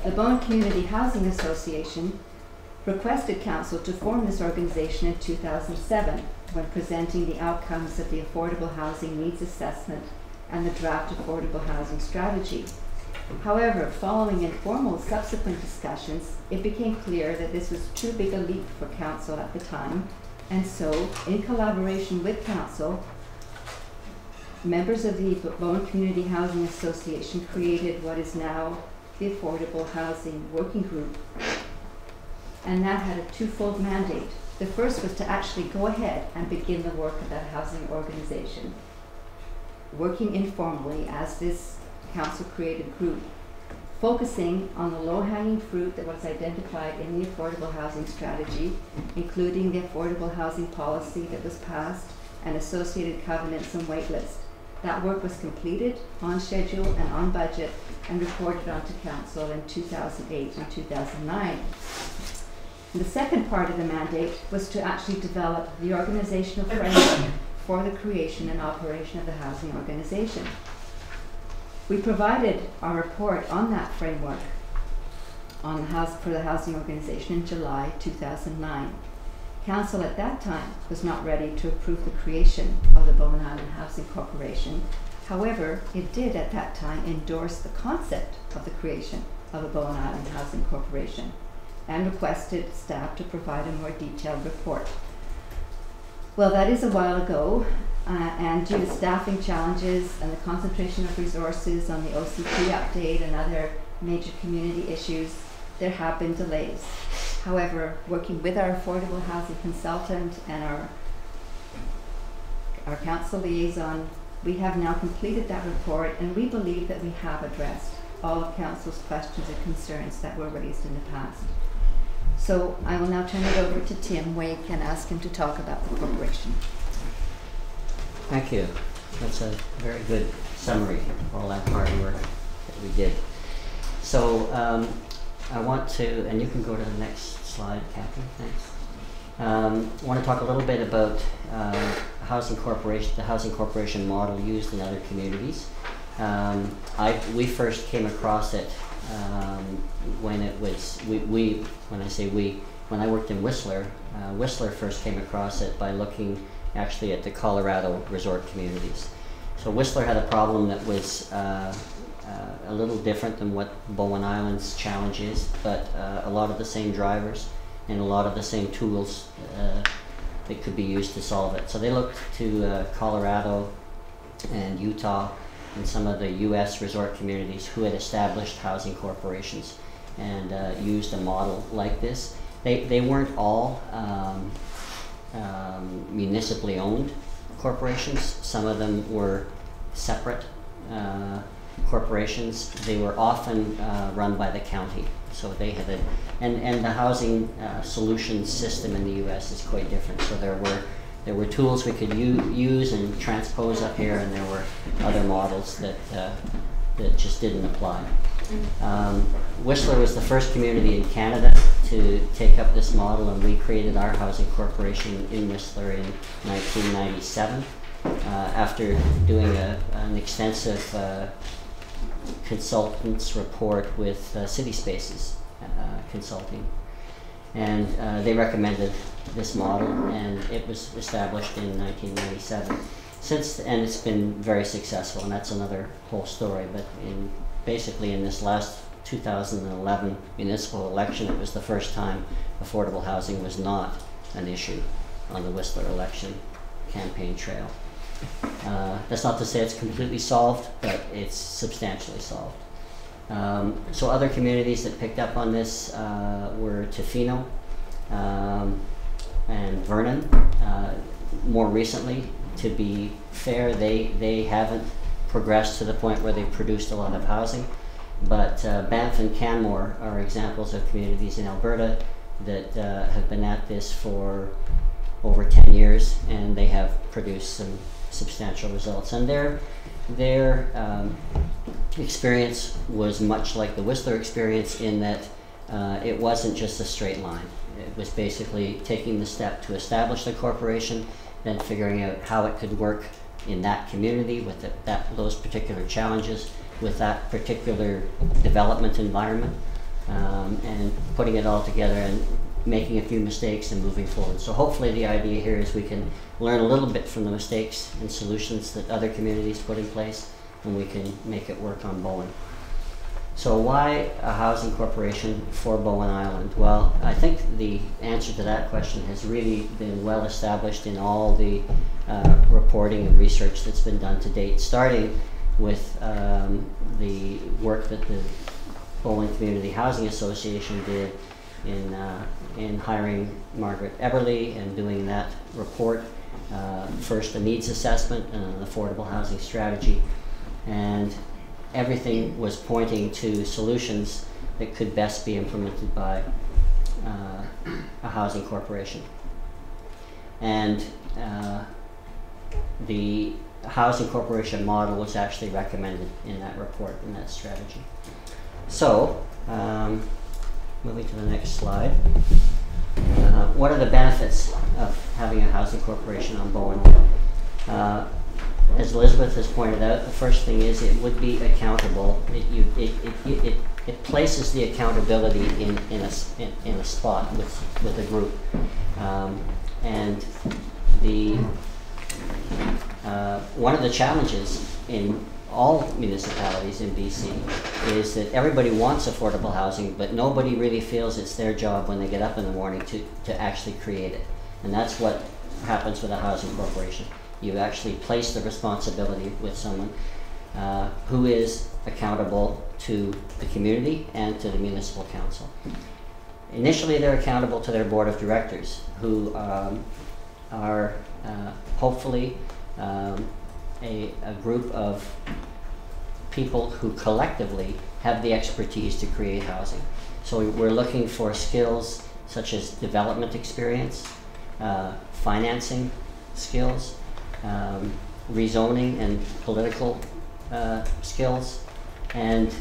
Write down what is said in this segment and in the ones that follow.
The Bowen Community Housing Association requested Council to form this organization in 2007 when presenting the outcomes of the Affordable Housing Needs Assessment and the draft Affordable Housing Strategy. However, following informal subsequent discussions, it became clear that this was too big a leap for Council at the time, and so, in collaboration with Council, members of the Bowen Community Housing Association created what is now the Affordable Housing Working Group. And that had a twofold mandate. The first was to actually go ahead and begin the work of that housing organization, working informally as this council-created group, focusing on the low-hanging fruit that was identified in the Affordable Housing Strategy, including the Affordable Housing Policy that was passed and associated covenants and waitlist. That work was completed on schedule and on budget and reported onto Council in 2008 and 2009. The second part of the mandate was to actually develop the organizational framework for the creation and operation of the housing organization. We provided our report on that framework for the housing organization in July 2009. Council at that time was not ready to approve the creation of the Bowen Island Housing Corporation. However, it did at that time endorse the concept of the creation of a Bowen Island Housing Corporation and requested staff to provide a more detailed report. Well, that is a while ago, and due to staffing challenges and the concentration of resources on the OCP update and other major community issues, there have been delays. However, working with our affordable housing consultant and our council liaison, we have now completed that report, and we believe that we have addressed all of council's questions and concerns that were raised in the past. So I will now turn it over to Tim Wake and ask him to talk about the corporation. Thank you. That's a very good summary of all that hard work that we did. So I want to, and you can go to the next slide, Catherine, thanks. I want to talk a little bit about the housing corporation model used in other communities. We first came across it when it was, when I worked in Whistler, Whistler first came across it by looking actually at the Colorado resort communities. So Whistler had a problem that was a little different than what Bowen Island's challenge is, but a lot of the same drivers and a lot of the same tools that could be used to solve it. So they looked to Colorado and Utah and some of the US resort communities who had established housing corporations and used a model like this. They weren't all municipally owned corporations. Some of them were separate corporations. They were often run by the county. So they had and the housing solutions system in the US is quite different. So there were tools we could use and transpose up here, and there were other models that just didn't apply. Whistler was the first community in Canada to take up this model, and we created our housing corporation in Whistler in 1997 after doing an extensive consultants report with City Spaces Consulting. And they recommended this model, and it was established in 1997. And it's been very successful, and that's another whole story. But basically in this last 2011 municipal election, it was the first time affordable housing was not an issue on the Whistler election campaign trail. That's not to say it's completely solved, but it's substantially solved. So other communities that picked up on this were Tofino and Vernon. More recently, to be fair, they haven't progressed to the point where they've produced a lot of housing, but Banff and Canmore are examples of communities in Alberta that have been at this for over 10 years, and they have produced some substantial results. And their experience was much like the Whistler experience in that it wasn't just a straight line. It was basically taking the step to establish the corporation, then figuring out how it could work in that community with those particular challenges, with that particular development environment, and putting it all together and making a few mistakes and moving forward. So hopefully the idea here is we can learn a little bit from the mistakes and solutions that other communities put in place, and we can make it work on Bowen. So why a housing corporation for Bowen Island? Well, I think the answer to that question has really been well established in all the reporting and research that's been done to date, starting with the work that the Bowen Community Housing Association did in hiring Margaret Eberly and doing that report, first a needs assessment and an affordable housing strategy, and everything was pointing to solutions that could best be implemented by a housing corporation. And the housing corporation model was actually recommended in that report, in that strategy. So, moving to the next slide. What are the benefits of having a housing corporation on Bowen? As Elizabeth has pointed out, the first thing is it would be accountable. It places the accountability in a spot with a group, and the one of the challenges in all municipalities in BC is that everybody wants affordable housing, but nobody really feels it's their job when they get up in the morning to actually create it. And that's what happens with a housing corporation. You actually place the responsibility with someone who is accountable to the community and to the municipal council. Initially, they're accountable to their board of directors, who are hopefully a group of people who collectively have the expertise to create housing. So we're looking for skills such as development experience, financing skills, rezoning and political skills, and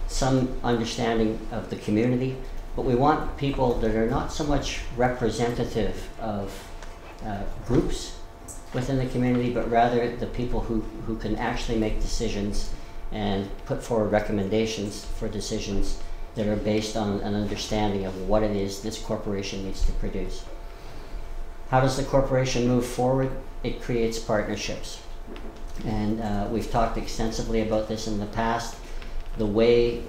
some understanding of the community. But we want people that are not so much representative of groups within the community, but rather the people who can actually make decisions and put forward recommendations for decisions that are based on an understanding of what it is this corporation needs to produce. How does the corporation move forward? It creates partnerships. And we've talked extensively about this in the past. The way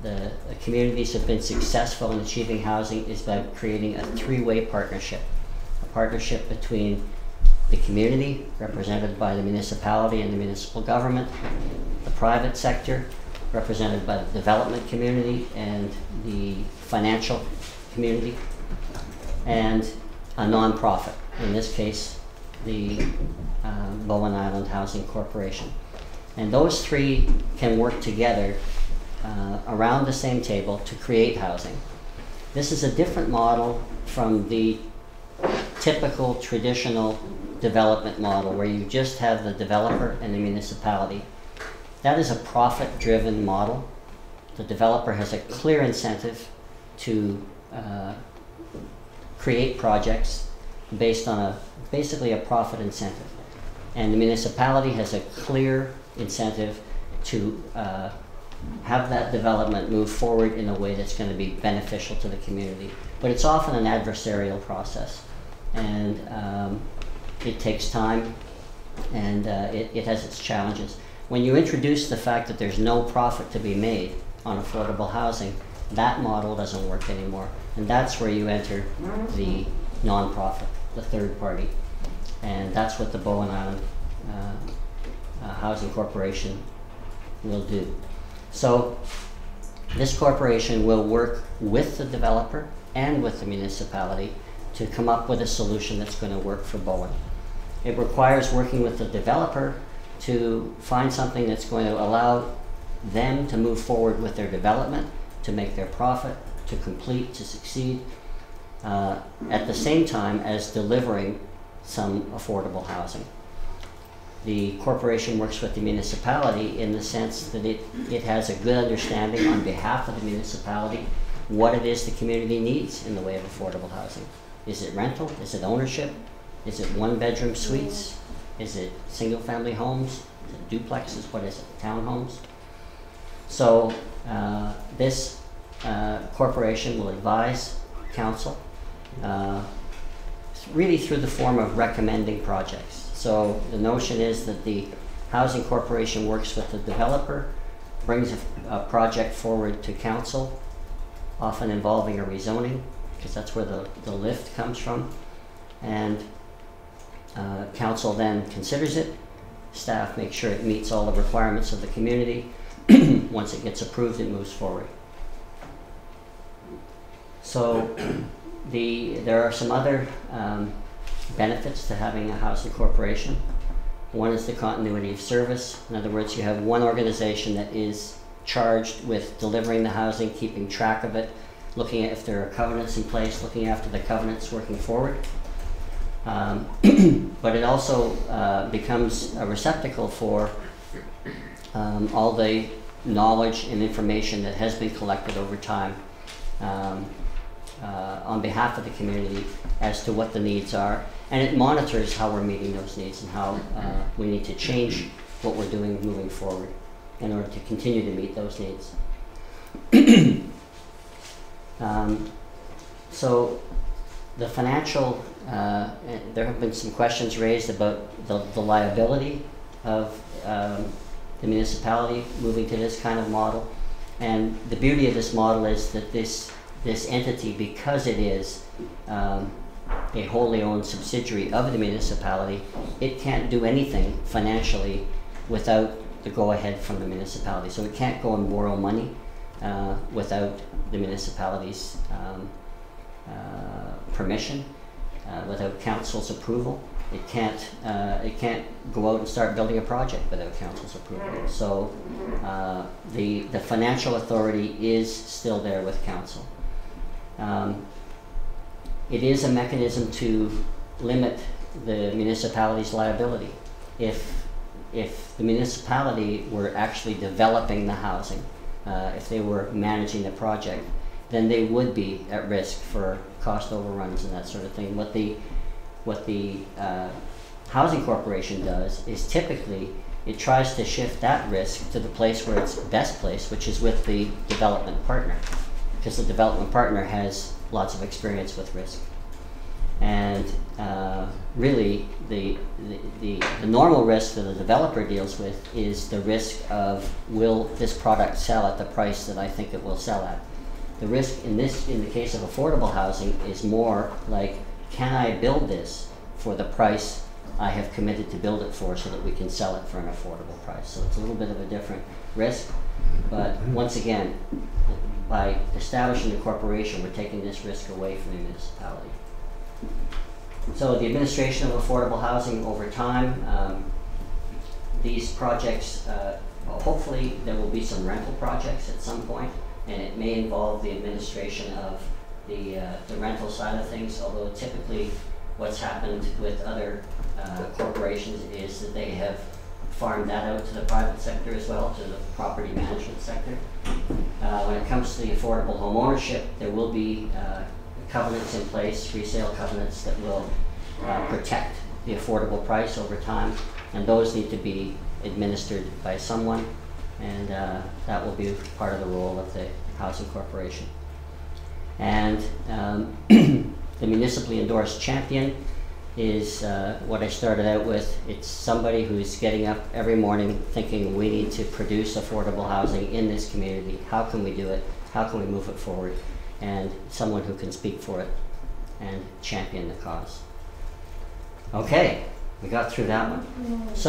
the communities have been successful in achieving housing is by creating a three-way partnership. A partnership between the community, represented by the municipality and the municipal government, the private sector, represented by the development community and the financial community, and a non-profit, in this case, the Bowen Island Housing Corporation. And those three can work together around the same table to create housing. This is a different model from the typical traditional development model where you just have the developer and the municipality. That is a profit-driven model. The developer has a clear incentive to create projects based on basically a profit incentive. And the municipality has a clear incentive to have that development move forward in a way that's going to be beneficial to the community. But it's often an adversarial process, and it takes time, and it has its challenges. When you introduce the fact that there's no profit to be made on affordable housing, that model doesn't work anymore. And that's where you enter the nonprofit, the third party. And that's what the Bowen Island Housing Corporation will do. So this corporation will work with the developer and with the municipality to come up with a solution that's going to work for Bowen. It requires working with the developer to find something that's going to allow them to move forward with their development, to make their profit, to complete, to succeed, at the same time as delivering some affordable housing. The corporation works with the municipality in the sense that it has a good understanding on behalf of the municipality what it is the community needs in the way of affordable housing. Is it rental? Is it ownership? Is it one-bedroom suites? Is it single-family homes? Is it duplexes? What is it? Townhomes? So This corporation will advise council really through the form of recommending projects. So the notion is that the Housing Corporation works with the developer, brings a project forward to council, often involving a rezoning, because that's where the lift comes from. And council then considers it. Staff makes sure it meets all the requirements of the community. Once it gets approved, it moves forward. So there are some other benefits to having a housing corporation. One is the continuity of service. In other words, you have one organization that is charged with delivering the housing, keeping track of it, looking at if there are covenants in place, looking after the covenants, working forward. But it also becomes a receptacle for all the knowledge and information that has been collected over time on behalf of the community as to what the needs are. And it monitors how we're meeting those needs and how we need to change what we're doing moving forward in order to continue to meet those needs. So the financial, there have been some questions raised about the liability of the municipality moving to this kind of model. And the beauty of this model is that this entity, because it is a wholly owned subsidiary of the municipality, it can't do anything financially without the go-ahead from the municipality. So it can't go and borrow money without the municipality's permission, without council's approval. It can't go out and start building a project without council's approval. So the financial authority is still there with council. It is a mechanism to limit the municipality's liability. If the municipality were actually developing the housing, if they were managing the project, then they would be at risk for cost overruns and that sort of thing. What the housing corporation does is typically it tries to shift that risk to the place where it's best placed, which is with the development partner, because the development partner has lots of experience with risk. And really the normal risk that the developer deals with is the risk of, will this product sell at the price that I think it will sell at? The risk in the case of affordable housing is more like, can I build this for the price I have committed to build it for so that we can sell it for an affordable price? So it's a little bit of a different risk, but once again, by establishing the corporation, we're taking this risk away from the municipality. So the administration of affordable housing over time, these projects, hopefully there will be some rental projects at some point, and it may involve the administration of the rental side of things, although typically what's happened with other corporations is that they have farmed that out to the private sector as well, to the property management sector. When it comes to the affordable home ownership, there will be covenants in place, resale covenants that will protect the affordable price over time, and those need to be administered by someone, and that will be part of the role of the housing corporation. And the municipally endorsed champion is what I started out with. It's somebody who's getting up every morning thinking, we need to produce affordable housing in this community. How can we do it? How can we move it forward? And someone who can speak for it and champion the cause. Okay, we got through that one. So